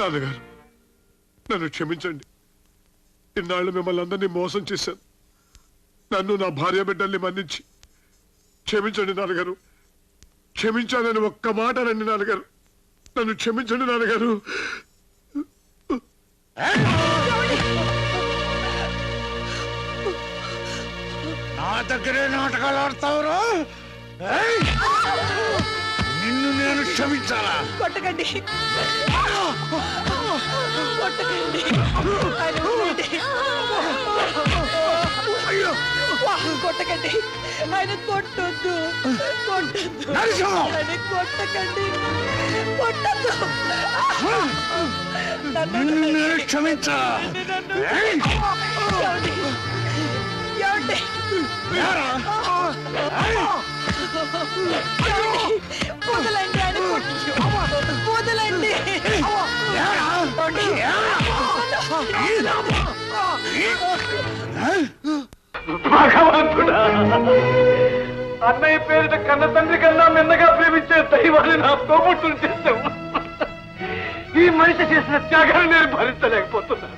నాన్నగారు నన్ను క్షమించండి. ఇన్నాళ్ళు మిమ్మల్ని అందరినీ మోసం చేశాను. నన్ను నా భార్య బిడ్డల్ని మన్నించి క్షమించండి నాన్నగారు. క్షమించాలని ఒక్క మాట రండి నాన్నగారు. నన్ను క్షమించండి నాన్నగారు. నా దగ్గరే నాటకాలు ఆడతావురా? నిన్ను నేను క్షమించాలా? కొట్టకండి, కొట్టకండి, ఆయన వదిలేయండి. కొట్టకండి, ఆయన కొట్టొద్దు, కొట్టొద్దు, ఆయన కొట్టకండి, కొట్టొద్దు. నిన్ను నేను క్షమించాలా? ఏమండి? ఏమండి? వదలండి, ఆయన వదలండి. భగవంతుడా, అన్నయ్య పేరిట కన్న తండ్రి కన్నా మిన్నగా ప్రేమించే దైవాన్ని నా తోబుట్టులు చేసావు. ఈ మనిషి చేసిన త్యాగాన్ని నేను భరించలేకపోతున్నా.